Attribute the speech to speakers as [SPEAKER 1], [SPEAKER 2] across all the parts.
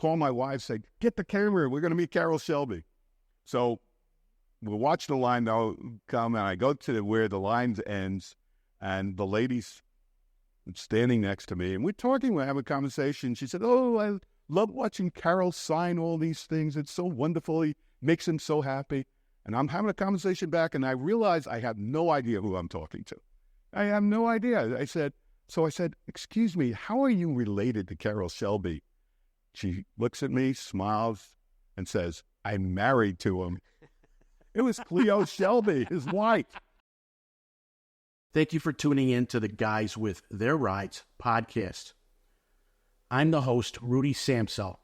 [SPEAKER 1] call my wife, say, get the camera. We're going to meet Caroll Shelby. So we'll watch the line now come, and I go to where the line ends, and the lady's standing next to me, and we're talking, we're having a conversation. She said, oh, I love watching Caroll sign all these things. It's so wonderful. He makes him so happy. And I'm having a conversation back, and I realize I have no idea who I'm talking to. I have no idea. I said, excuse me, how are you related to Caroll Shelby? She looks at me, smiles, and says, I'm married to him. It was Cleo Shelby, his wife.
[SPEAKER 2] Thank you for tuning in to the Guys with Their Rides podcast. I'm the host, Rudy Samsel.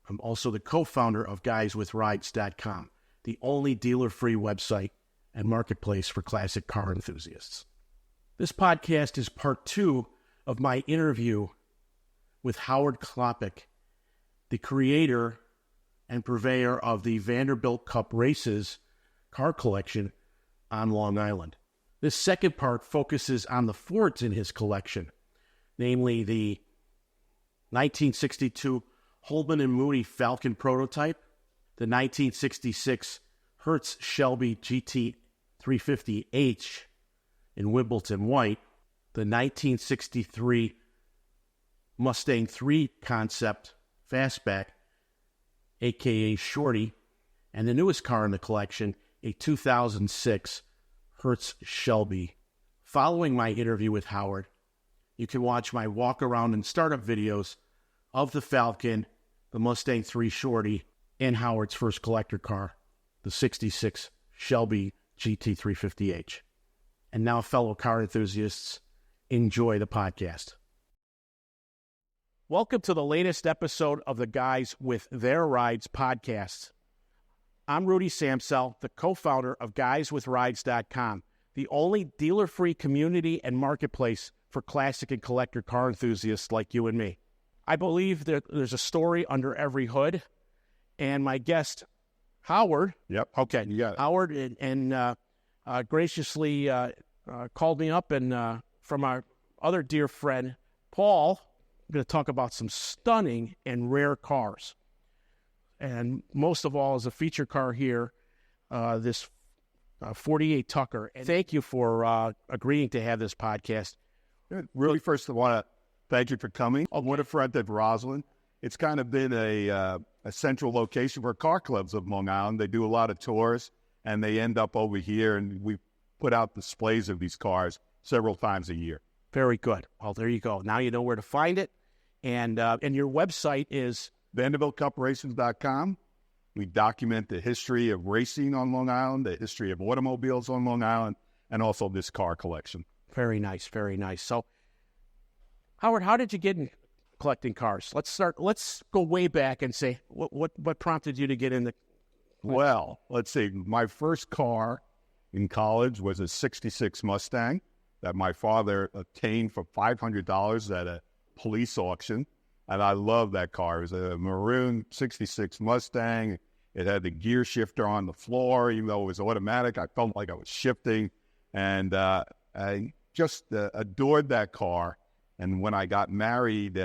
[SPEAKER 2] I'm also the co-founder of GuysWithRides.com, the only dealer-free website and marketplace for classic car enthusiasts. This podcast is part 2 of my interview with Howard Kroplick, the creator and purveyor of the Vanderbilt Cup Races car collection on Long Island. This second part focuses on the Fords in his collection, namely the 1962 Holman and Moody Falcon prototype, the 1966 Hertz Shelby GT350H in Wimbledon White, the 1963 Mustang 3 concept Fastback, a.k.a. Shorty, and the newest car in the collection, a 2006 Hertz Shelby. Following my interview with Howard, you can watch my walk-around and startup videos of the Falcon, the Mustang 3 Shorty, and Howard's first collector car, the 66 Shelby GT350H. And now, fellow car enthusiasts, enjoy the podcast. Welcome to the latest episode of the Guys with Their Rides podcast. I'm Rudy Samsel, the co-founder of GuysWithRides.com, the only dealer-free community and marketplace for classic and collector car enthusiasts like you and me. I believe there's a story under every hood, and my guest, Howard.
[SPEAKER 1] Yep.
[SPEAKER 2] Okay.
[SPEAKER 1] You got it.
[SPEAKER 2] Howard and graciously called me up, and from our other dear friend, Paul, I'm going to talk about some stunning and rare cars. And most of all is a feature car here, this 48 Tucker. And thank you for agreeing to have this podcast.
[SPEAKER 1] Really, first I want to thank you for coming. On waterfront at Roslyn. It's kind of been a central location for car clubs of Long Island. They do a lot of tours, and they end up over here, and we put out displays of these cars several times a year.
[SPEAKER 2] Very good. Well, there you go. Now you know where to find it. And your website is
[SPEAKER 1] VanderbiltCupRaces.com. We document the history of racing on Long Island, the history of automobiles on Long Island, and also this car collection.
[SPEAKER 2] Very nice, very nice. So, Howard, how did you get in collecting cars? Let's go way back and say, what prompted you to get in the...
[SPEAKER 1] Well, let's see. My first car in college was a 66 Mustang that my father obtained for $500 at a police auction. And I love that car. It was a maroon 66 Mustang. It had the gear shifter on the floor. Even though it was automatic, I felt like I was shifting. And I just adored that car. And when I got married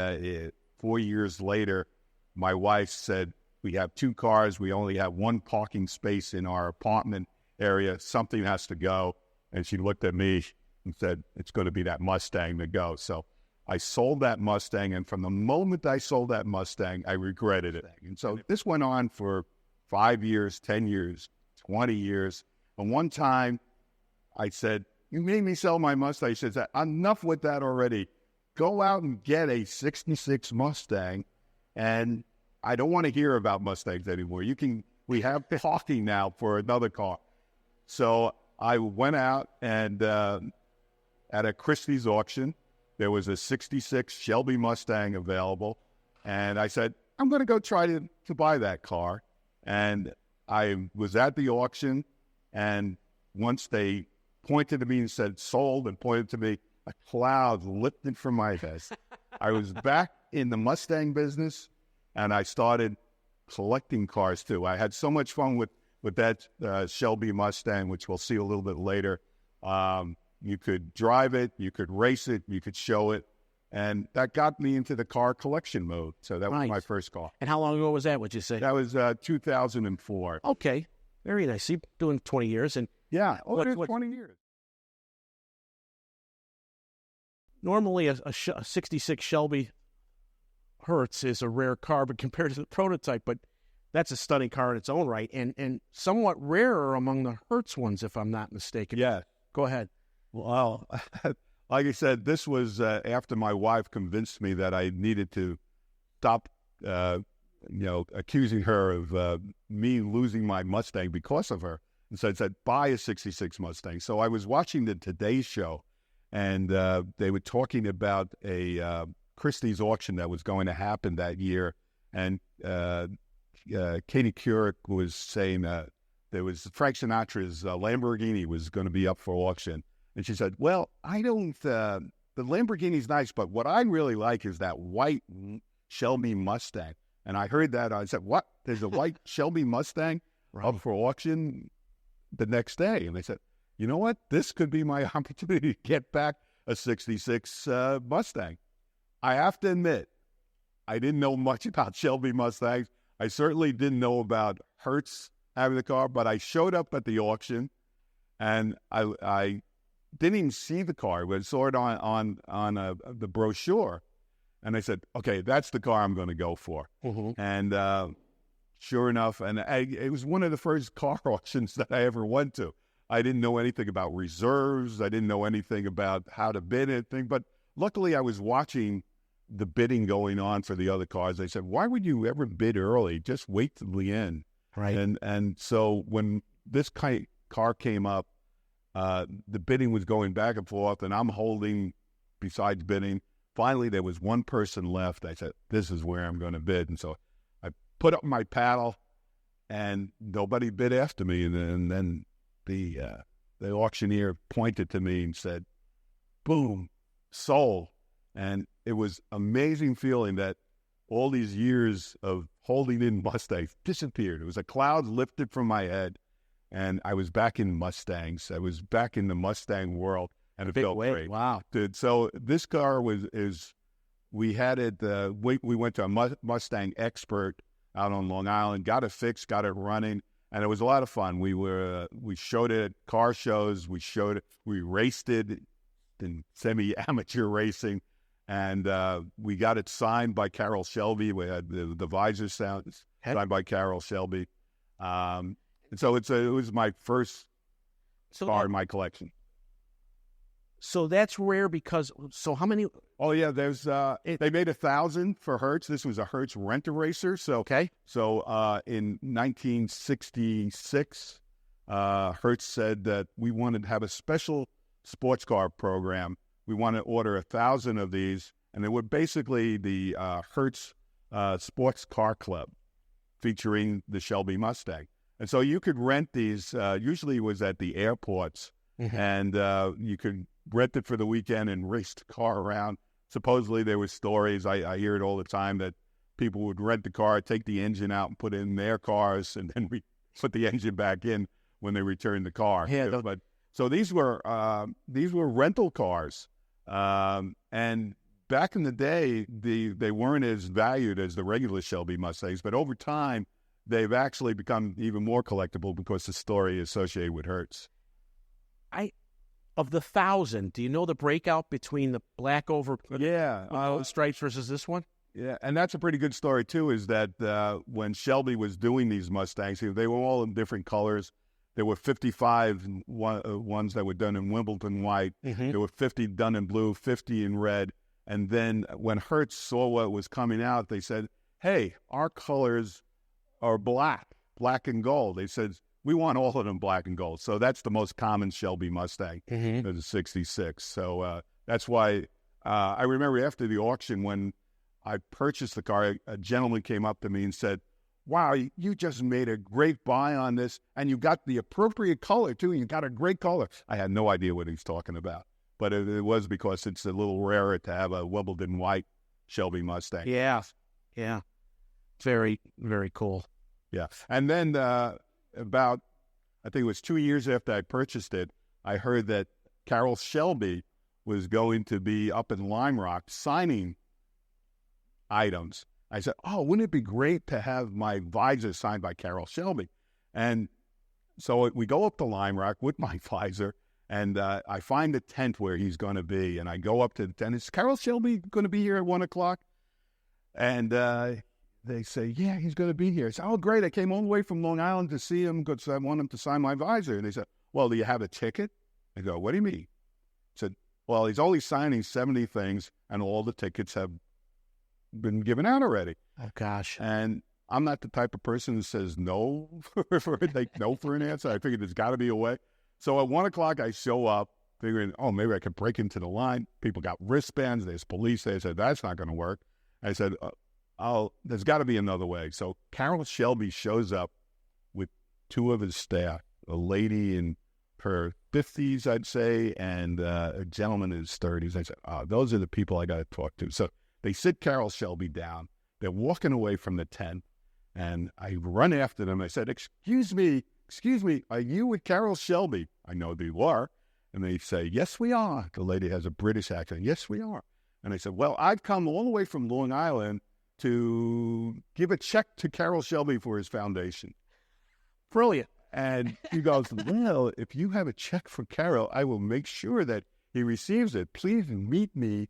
[SPEAKER 1] 4 years later, my wife said, we have 2 cars. We only have 1 parking space in our apartment area. Something has to go. And she looked at me and said, it's going to be that Mustang to go. So I sold that Mustang, and from the moment I sold that Mustang, I regretted it. And so this went on for 5 years, 10 years, 20 years. And one time I said, you made me sell my Mustang. She said, enough with that already. Go out and get a 66 Mustang, and I don't want to hear about Mustangs anymore. We have parking now for another car. So I went out and at a Christie's auction, there was a 66 Shelby Mustang available, and I said, I'm going to go try to buy that car. And I was at the auction, and once they pointed to me and said sold and pointed to me, a cloud lifted from my head. I was back in the Mustang business, and I started collecting cars too. I had so much fun with that Shelby Mustang, which we'll see a little bit later. You could drive it, you could race it, you could show it. And that got me into the car collection mode. So that was my first car.
[SPEAKER 2] And how long ago was that, would you say?
[SPEAKER 1] That was 2004.
[SPEAKER 2] Okay. Very nice. You've been doing 20 years. And
[SPEAKER 1] yeah, over 20 years.
[SPEAKER 2] Normally, a 66 Shelby Hertz is a rare car, but compared to the prototype, but that's a stunning car in its own right, and somewhat rarer among the Hertz ones, if I'm not mistaken.
[SPEAKER 1] Yeah.
[SPEAKER 2] Go ahead.
[SPEAKER 1] Well, like I said, this was after my wife convinced me that I needed to stop, accusing her of me losing my Mustang because of her. And so I said, buy a 66 Mustang. So I was watching the Today Show, and they were talking about a Christie's auction that was going to happen that year. And Katie Couric was saying there was Frank Sinatra's Lamborghini was going to be up for auction. And she said, well, I don't, the Lamborghini's nice, but what I really like is that white Shelby Mustang. And I heard that. I said, what? There's a white Shelby Mustang up for auction the next day. And they said, you know what? This could be my opportunity to get back a 66 Mustang. I have to admit, I didn't know much about Shelby Mustangs. I certainly didn't know about Hertz having the car, but I showed up at the auction, and I didn't even see the car. I saw it on the brochure, and I said, okay, that's the car I'm going to go for. Mm-hmm. And sure enough, and it was one of the first car auctions that I ever went to. I didn't know anything about reserves. I didn't know anything about how to bid anything. But luckily, I was watching the bidding going on for the other cars. They said, why would you ever bid early? Just wait till the end.
[SPEAKER 2] Right.
[SPEAKER 1] And so when this car came up, the bidding was going back and forth, and I'm holding besides bidding. Finally, there was one person left. I said, this is where I'm going to bid. And so I put up my paddle, and nobody bid after me. And then the auctioneer pointed to me and said, boom, sold. And it was amazing feeling that all these years of holding in Mustangs disappeared. It was a cloud lifted from my head, and I was back in Mustangs. I was back in the Mustang world, and it felt great.
[SPEAKER 2] Wow.
[SPEAKER 1] Dude, so this car we had it, we went to a Mustang expert out on Long Island, got it fixed, got it running, and it was a lot of fun. We showed it at car shows. We raced it in semi-amateur racing. And we got it signed by Caroll Shelby. We had the visor signed by Caroll Shelby. And so it was my first car in my collection.
[SPEAKER 2] So that's rare because, so how many?
[SPEAKER 1] Oh, yeah, there's, they made 1,000 for Hertz. This was a Hertz rent-a-racer. So,
[SPEAKER 2] okay.
[SPEAKER 1] So in 1966, Hertz said that we wanted to have a special sports car program. We want to order 1,000 of these, and they were basically the Hertz Sports Car Club featuring the Shelby Mustang. And so you could rent these, usually it was at the airports, mm-hmm. and you could rent it for the weekend and race the car around. Supposedly there were stories, I hear it all the time, that people would rent the car, take the engine out and put it in their cars, and then put the engine back in when they returned the car.
[SPEAKER 2] Yeah,
[SPEAKER 1] but so these were rental cars. And back in the day, they weren't as valued as the regular Shelby Mustangs, but over time, they've actually become even more collectible because the story associated with Hertz.
[SPEAKER 2] Of the 1,000, do you know the breakout between the black over stripes versus this one?
[SPEAKER 1] Yeah, and that's a pretty good story, too, is that when Shelby was doing these Mustangs, they were all in different colors. There were 55 ones that were done in Wimbledon White. Mm-hmm. There were 50 done in blue, 50 in red. And then when Hertz saw what was coming out, they said, hey, our colors are black and gold. They said, we want all of them black and gold. So that's the most common Shelby Mustang, mm-hmm. the 66. So that's why I remember after the auction when I purchased the car, a gentleman came up to me and said, wow, you just made a great buy on this, and you got the appropriate color, too. You got a great color. I had no idea what he's talking about, but it was because it's a little rarer to have a Wimbledon White Shelby Mustang.
[SPEAKER 2] Yeah. Very, very cool.
[SPEAKER 1] Yeah. And then about, I think it was 2 years after I purchased it, I heard that Caroll Shelby was going to be up in Lime Rock signing items. I said, oh, wouldn't it be great to have my visor signed by Caroll Shelby? And so we go up to Lime Rock with my visor, and I find the tent where he's going to be. And I go up to the tent. Is Caroll Shelby going to be here at 1 o'clock? And they say, yeah, he's going to be here. I said, oh, great. I came all the way from Long Island to see him because I want him to sign my visor. And they said, well, do you have a ticket? I go, what do you mean? I said, well, he's only signing 70 things, and all the tickets have been given out already.
[SPEAKER 2] Oh, gosh.
[SPEAKER 1] And I'm not the type of person who says no for an answer. I figured there's got to be a way. So at 1 o'clock, I show up figuring, oh, maybe I could break into the line. People got wristbands. There's police. They said, that's not going to work. I said, there's got to be another way. So Caroll Shelby shows up with two of his staff, a lady in her 50s, I'd say, and a gentleman in his 30s. I said, those are the people I got to talk to. So they sit Caroll Shelby down. They're walking away from the tent, and I run after them. I said, excuse me, are you with Caroll Shelby? I know they were. And they say, yes, we are. The lady has a British accent. Yes, we are. And I said, well, I've come all the way from Long Island to give a check to Caroll Shelby for his foundation.
[SPEAKER 2] Brilliant.
[SPEAKER 1] And he goes, well, if you have a check for Caroll, I will make sure that he receives it. Please meet me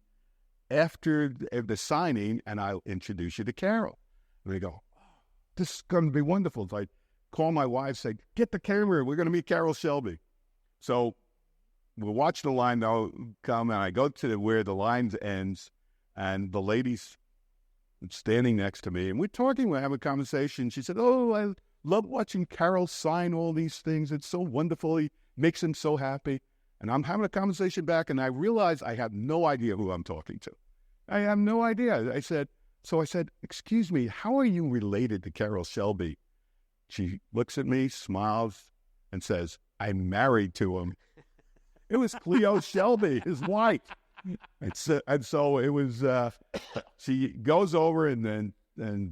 [SPEAKER 1] after the signing, and I'll introduce you to Caroll. And they go, this is going to be wonderful. So I call my wife, say, get the camera. We're going to meet Caroll Shelby. So we'll watch the line now come, and I go to where the line ends, and the lady's standing next to me, and we're talking, we're having a conversation. She said, oh, I love watching Caroll sign all these things. It's so wonderful. He makes him so happy. And I'm having a conversation back, and I realize I have no idea who I'm talking to. I have no idea. I said, excuse me, how are you related to Caroll Shelby? She looks at me, smiles, and says, I'm married to him. It was Cleo Shelby, his wife. And so it was, she goes over and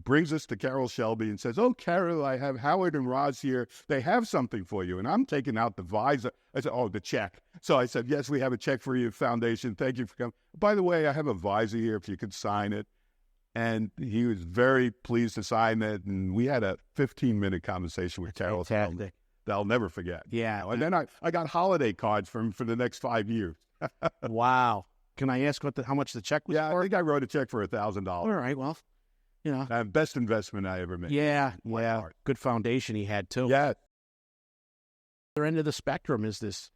[SPEAKER 1] brings us to Caroll Shelby and says, oh, Caroll, I have Howard and Roz here. They have something for you. And I'm taking out the visor. I said, oh, the check. So I said, yes, we have a check for your foundation. Thank you for coming. By the way, I have a visor here if you could sign it. And he was very pleased to sign it. And we had a 15-minute conversation with Caroll Shelby that I'll never forget.
[SPEAKER 2] Yeah.
[SPEAKER 1] And then I got holiday cards for the next 5 years.
[SPEAKER 2] Wow. Can I ask how much the check was for?
[SPEAKER 1] Yeah, I think I wrote a check for $1,000.
[SPEAKER 2] All right, well, you know.
[SPEAKER 1] Best investment I ever made.
[SPEAKER 2] Yeah. Good foundation he had, too.
[SPEAKER 1] Yeah.
[SPEAKER 2] The other end of the spectrum is this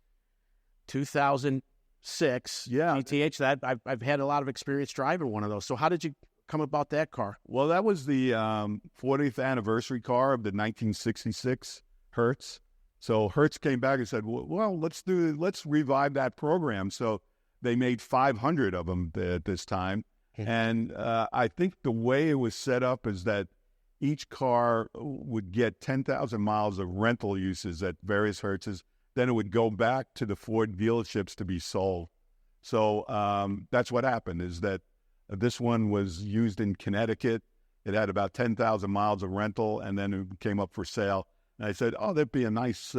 [SPEAKER 2] 2006 GTH. That I've had a lot of experience driving one of those. So how did you come about that car?
[SPEAKER 1] Well, that was the 40th anniversary car of the 1966 Hertz. So Hertz came back and said, well, let's revive that program. So they made 500 of them at this time. And I think the way it was set up is that each car would get 10,000 miles of rental uses at various Hertzes. Then it would go back to the Ford dealerships to be sold. So that's what happened, is that this one was used in Connecticut. It had about 10,000 miles of rental, and then it came up for sale. And I said, oh, that'd be a nice,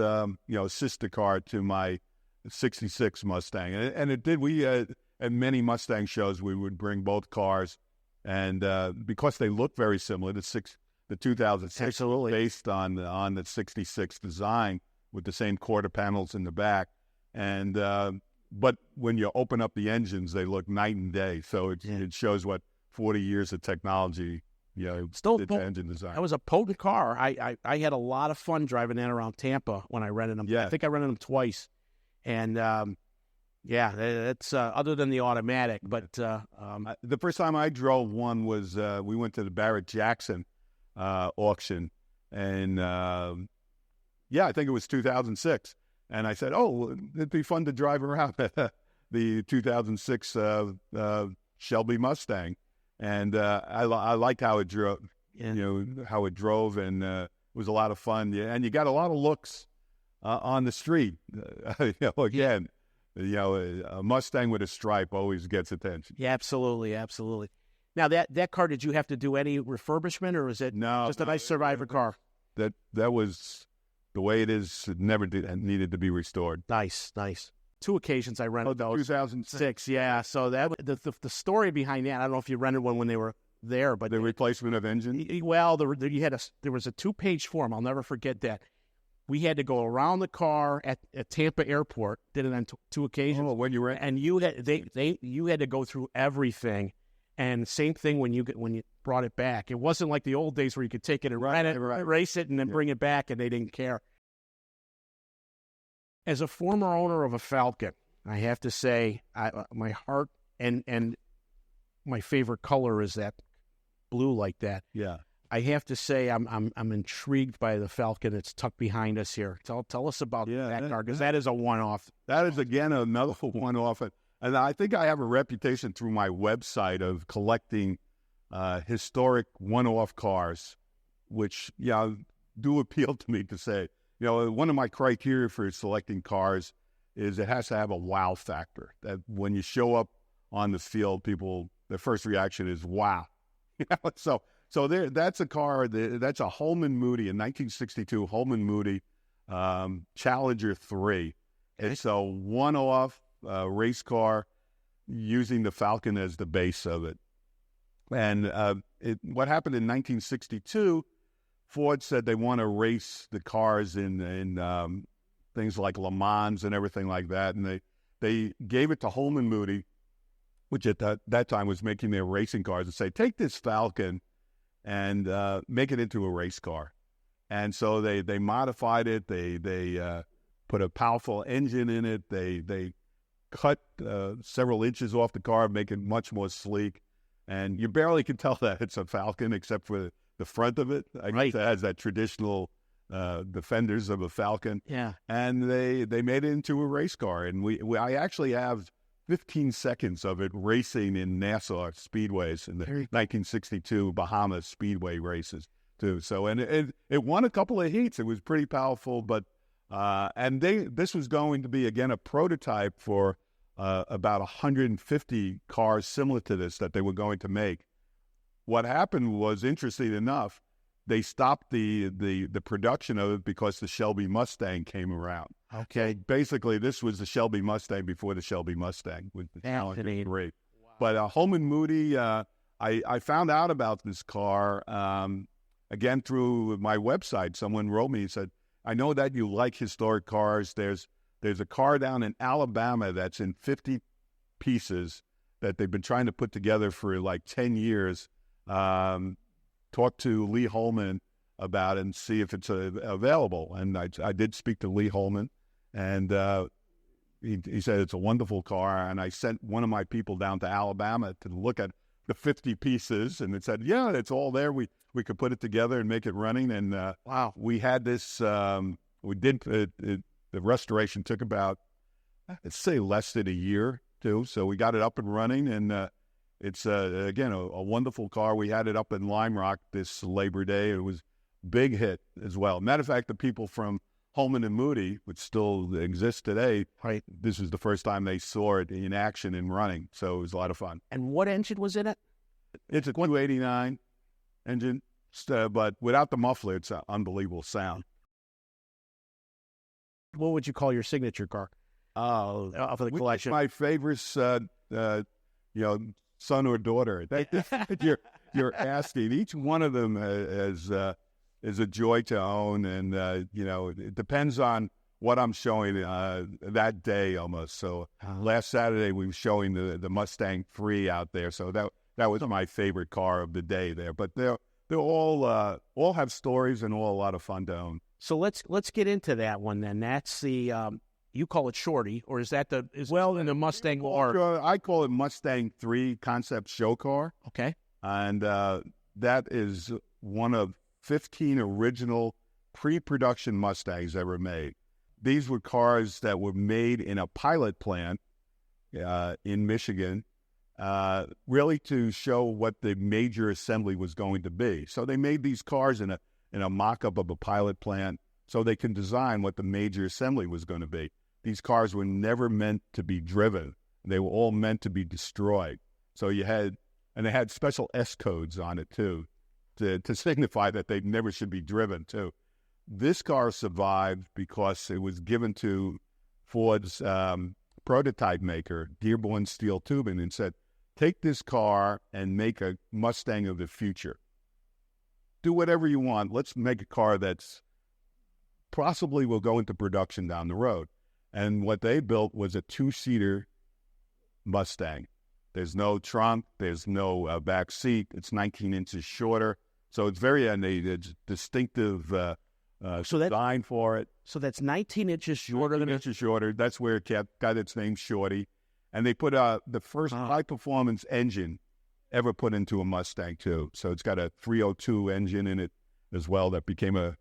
[SPEAKER 1] sister car to my 66 Mustang. And it did. We, at many Mustang shows, we would bring both cars. And because they look very similar, the 2006
[SPEAKER 2] Absolutely.
[SPEAKER 1] Based on the 66 design with the same quarter panels in the back. And but when you open up the engines, they look night and day. So it shows what 40 years of technology,
[SPEAKER 2] still
[SPEAKER 1] engine design.
[SPEAKER 2] That was a potent car. I had a lot of fun driving that around Tampa when I rented them.
[SPEAKER 1] Yeah.
[SPEAKER 2] I think I rented them twice. And that's other than the automatic. But
[SPEAKER 1] the first time I drove one was we went to the Barrett-Jackson auction. And I think it was 2006. And I said, oh, it'd be fun to drive around the 2006 Shelby Mustang. And I liked how it drove, how it drove, and it was a lot of fun. Yeah, and you got a lot of looks on the street. A Mustang with a stripe always gets attention.
[SPEAKER 2] Yeah, absolutely. Now, that car, did you have to do any refurbishment, or is it just a nice survivor car?
[SPEAKER 1] That was the way it is. It never needed to be restored.
[SPEAKER 2] Nice. two occasions I rented those.
[SPEAKER 1] 2006.
[SPEAKER 2] Yeah. So that the story behind that, I don't know if you rented one when they were there, but
[SPEAKER 1] the replacement of engine.
[SPEAKER 2] Well, there was a 2-page form. I'll never forget that. We had to go around the car at Tampa Airport. Did it on two occasions.
[SPEAKER 1] Oh, when you were,
[SPEAKER 2] and you had you had to go through everything. And same thing when you brought it back. It wasn't like the old days where you could take it and rent it, race it, and then bring it back, and they didn't care. As a former owner of a Falcon, I have to say, my heart and my favorite color is that blue like that.
[SPEAKER 1] Yeah.
[SPEAKER 2] I have to say, I'm intrigued by the Falcon that's tucked behind us here. Tell us about that car, because that is a one-off.
[SPEAKER 1] That is, again, another one-off. And I think I have a reputation through my website of collecting historic one-off cars, which do appeal to me to say. One of my criteria for selecting cars is it has to have a wow factor. That when you show up on the field, their first reaction is wow. So that's a car. That's a Holman Moody, a 1962 Holman Moody Challenger 3. It's a one-off race car using the Falcon as the base of it. And what happened in 1962, Ford said they want to race the cars in things like Le Mans and everything like that. And they gave it to Holman Moody, which at that time was making their racing cars, and say, take this Falcon and make it into a race car. And so they modified it. They put a powerful engine in it. They cut several inches off the car, make it much more sleek. And you barely can tell that it's a Falcon except for the front of it. It has that traditional the fenders of a Falcon.
[SPEAKER 2] Yeah.
[SPEAKER 1] And they made it into a race car. And I actually have 15 seconds of it racing in Nassau Speedways in the 1962 Bahamas Speedway races too. So, and it won a couple of heats. It was pretty powerful, but this was going to be, again, a prototype for about 150 cars similar to this that they were going to make. What happened was, interesting enough, they stopped the production of it because the Shelby Mustang came around.
[SPEAKER 2] Okay.
[SPEAKER 1] Basically, this was the Shelby Mustang before the Shelby Mustang with the Challenger 3. Wow. But Holman Moody, I found out about this car, again, through my website. Someone wrote me and said, I know that you like historic cars. There's a car down in Alabama that's in 50 pieces that they've been trying to put together for like 10 years. Talk to Lee Holman about it and see if it's available. And I did speak to Lee Holman, and he said it's a wonderful car. And I sent one of my people down to Alabama to look at the 50 pieces, and it said, yeah, it's all there. We could put it together and make it running. And
[SPEAKER 2] wow,
[SPEAKER 1] we had this. We did the restoration took about, let's say, less than a year too. So we got it up and running, and it's again a wonderful car. We had it up in Lime Rock this Labor Day. It was a big hit as well. Matter of fact, the people from Holman and Moody, which still exists today, this was the first time they saw it in action and running. So it was a lot of fun.
[SPEAKER 2] And what engine was in it?
[SPEAKER 1] It's a 289 engine, but without the muffler, it's an unbelievable sound.
[SPEAKER 2] What would you call your signature car? For the collection,
[SPEAKER 1] my favorite, son or daughter. You're asking. Each one of them is a joy to own, and it depends on what I'm showing that day almost. So last Saturday we were showing the Mustang 3 out there, so that was my favorite car of the day there. But they're all have stories and all a lot of fun to own.
[SPEAKER 2] So let's get into that one then. That's the you call it Shorty, or is that in the Mustang or
[SPEAKER 1] I call it Mustang 3 concept show car.
[SPEAKER 2] Okay,
[SPEAKER 1] and that is one of 15 original pre-production Mustangs ever made. These were cars that were made in a pilot plant in Michigan, really to show what the major assembly was going to be. So they made these cars in a mock-up of a pilot plant so they can design what the major assembly was going to be. These cars were never meant to be driven. They were all meant to be destroyed. So they had special S codes on it too, to signify that they never should be driven too. This car survived because it was given to Ford's prototype maker, Dearborn Steel Tubing, and said, take this car and make a Mustang of the future. Do whatever you want. Let's make a car that's possibly will go into production down the road. And what they built was a 2-seater Mustang. There's no trunk. There's no back seat. It's 19 inches shorter. So it's very distinctive design for it.
[SPEAKER 2] So that's 19 inches shorter
[SPEAKER 1] 19 inches shorter. That's where it got its name, Shorty. And they put the first high-performance engine ever put into a Mustang, too. So it's got a 302 engine in it as well that became a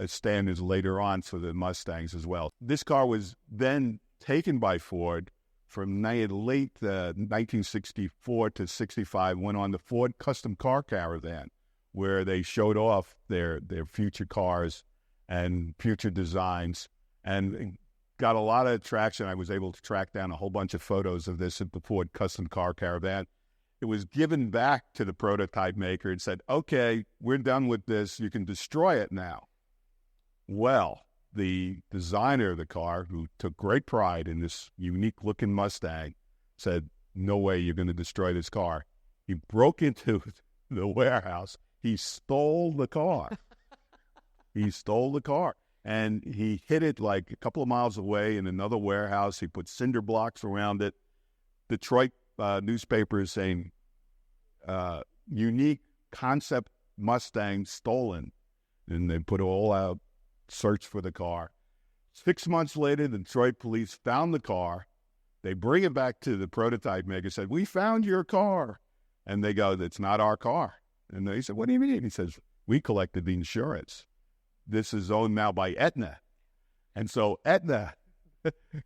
[SPEAKER 1] standard later on for the Mustangs as well. This car was then taken by Ford from late 1964 to 65, went on the Ford Custom Car Caravan, where they showed off their future cars and future designs, and got a lot of traction. I was able to track down a whole bunch of photos of this at the Ford Custom Car Caravan. It was given back to the prototype maker and said, okay, we're done with this. You can destroy it now. Well, the designer of the car, who took great pride in this unique-looking Mustang, said, no way you're going to destroy this car. He broke into the warehouse. He stole the car. He stole the car. And he hid it like a couple of miles away in another warehouse. He put cinder blocks around it. Detroit newspapers saying, unique concept Mustang stolen. And they put it all out. Search for the car. 6 months later, the Detroit police found the car. They bring it back to the prototype maker, said, we found your car. And they go, it's not our car. And they said, what do you mean? He says, we collected the insurance. This is owned now by Aetna. And so Aetna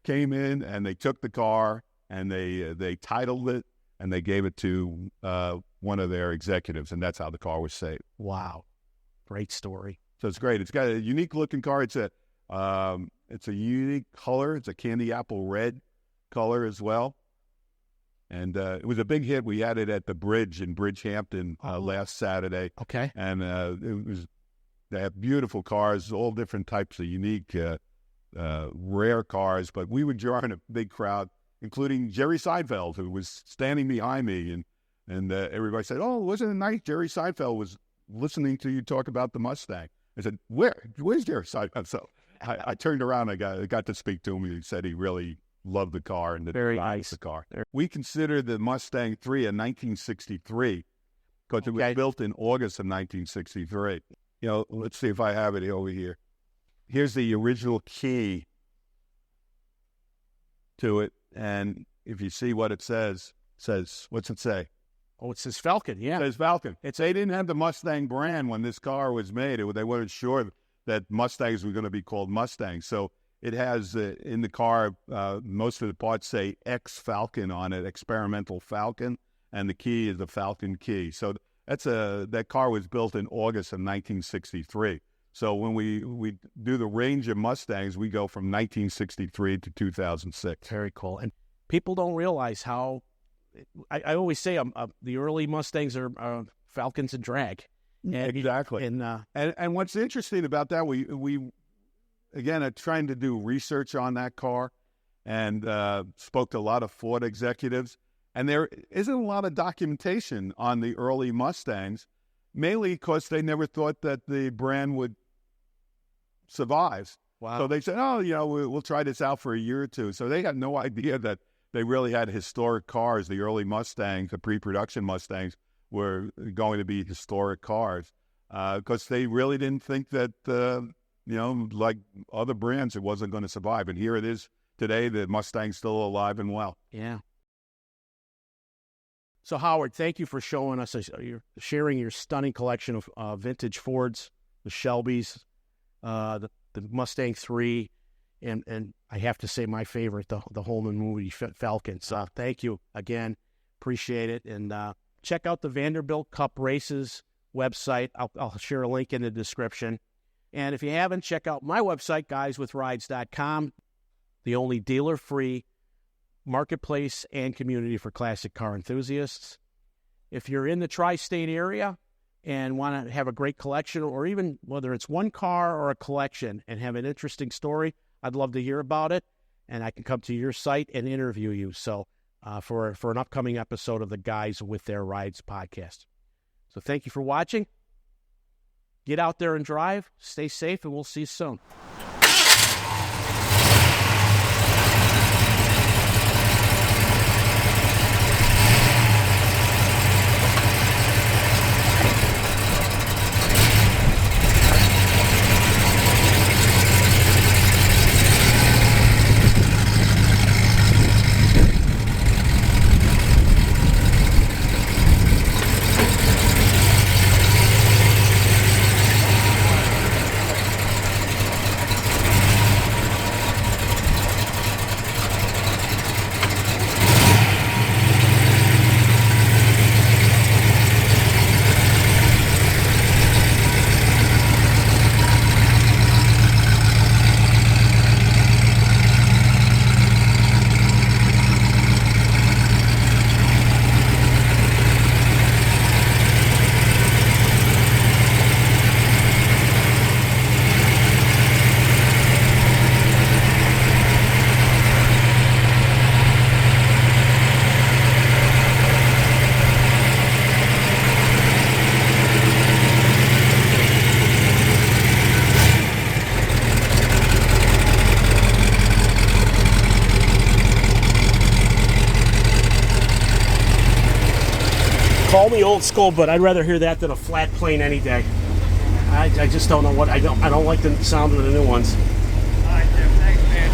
[SPEAKER 1] came in and they took the car and they titled it and they gave it to one of their executives. And that's how the car was saved.
[SPEAKER 2] Wow. Great story.
[SPEAKER 1] So it's great. It's got a unique looking car. It's a unique color. It's a candy apple red color as well. And it was a big hit. We had it at the Bridge in Bridgehampton last Saturday.
[SPEAKER 2] Okay.
[SPEAKER 1] And they have beautiful cars, all different types of unique, rare cars. But we were drawing a big crowd, including Jerry Seinfeld, who was standing behind me. And everybody said, oh, wasn't it nice? Jerry Seinfeld was listening to you talk about the Mustang. I said, where's Jerry Seinfeld? So I turned around. I got to speak to him. He said he really loved the car and the design of the car. We consider the Mustang 3 a 1963 because it was built in August of 1963. You know, let's see if I have it over here. Here's the original key to it. And if you see what it says, what's it say?
[SPEAKER 2] Oh, it says Falcon, yeah.
[SPEAKER 1] It says Falcon. They didn't have the Mustang brand when this car was made. They weren't sure that Mustangs were going to be called Mustangs. So it has, in the car, most of the parts say X-Falcon on it, experimental Falcon, and the key is the Falcon key. So that car was built in August of 1963. So when we do the range of Mustangs, we go from 1963 to 2006.
[SPEAKER 2] Very cool. And people don't realize how, I always say the early Mustangs are Falcons and drag.
[SPEAKER 1] Exactly. And what's interesting about that, we again are trying to do research on that car and spoke to a lot of Ford executives. And there isn't a lot of documentation on the early Mustangs, mainly because they never thought that the brand would survive.
[SPEAKER 2] Wow.
[SPEAKER 1] So they said, we'll try this out for a year or two. So they had no idea that they really had historic cars. The early Mustangs, the pre-production Mustangs, were going to be historic cars because they really didn't think that, like other brands, it wasn't going to survive. And here it is today. The Mustang's still alive and well.
[SPEAKER 2] Yeah. So, Howard, thank you for showing us, sharing your stunning collection of vintage Fords, the Shelbys, the Mustang 3, and I have to say my favorite, the Holman Moody Falcon. So thank you again. Appreciate it. And check out the Vanderbilt Cup Races website. I'll share a link in the description. And if you haven't, check out my website, guyswithrides.com, the only dealer-free marketplace and community for classic car enthusiasts. If you're in the tri-state area and want to have a great collection, or even whether it's one car or a collection and have an interesting story, I'd love to hear about it. and I can come to your site and interview you. So for an upcoming episode of the Guys with Their Rides podcast. So thank you for watching. Get out there and drive. Stay safe, and we'll see you soon. Call me old school, but I'd rather hear that than a flat plane any day. I just don't know what I don't like the sound of the new ones.
[SPEAKER 3] All right, Jim. Thanks, man.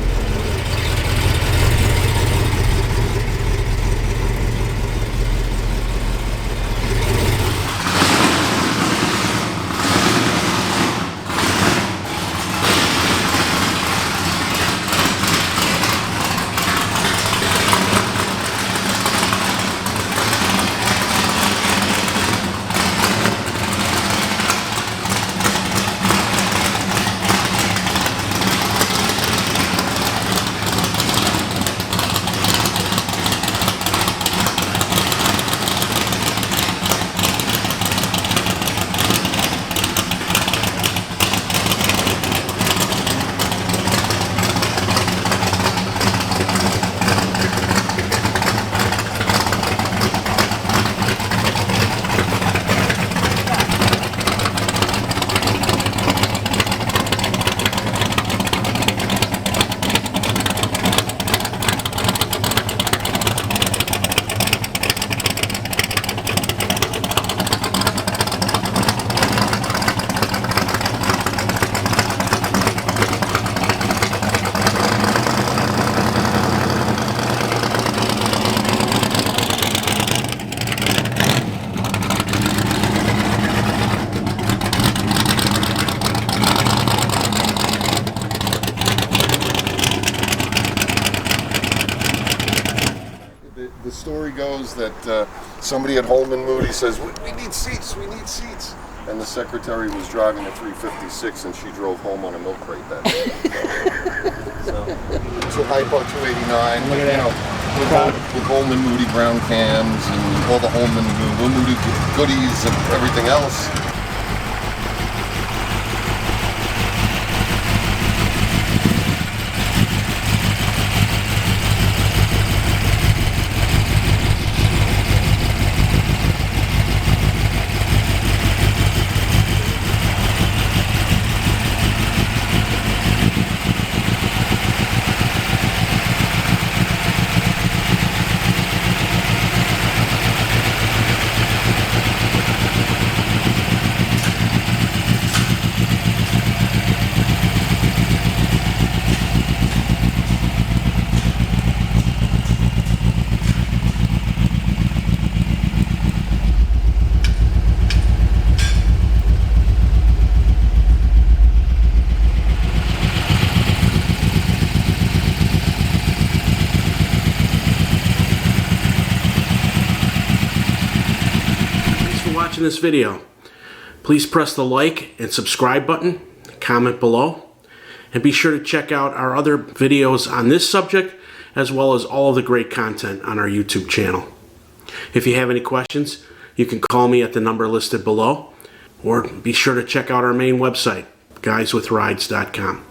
[SPEAKER 4] The story goes that somebody at Holman Moody says, we need seats, and the secretary was driving a 356 and she drove home on a milk crate that day. So it's a Hypo 289, with Holman Moody ground cams and all the Holman Moody goodies and everything else.
[SPEAKER 2] Watching this video, please press the like and subscribe button, comment below, and be sure to check out our other videos on this subject as well as all of the great content on our YouTube channel. If you have any questions, you can call me at the number listed below, or be sure to check out our main website, guyswithrides.com.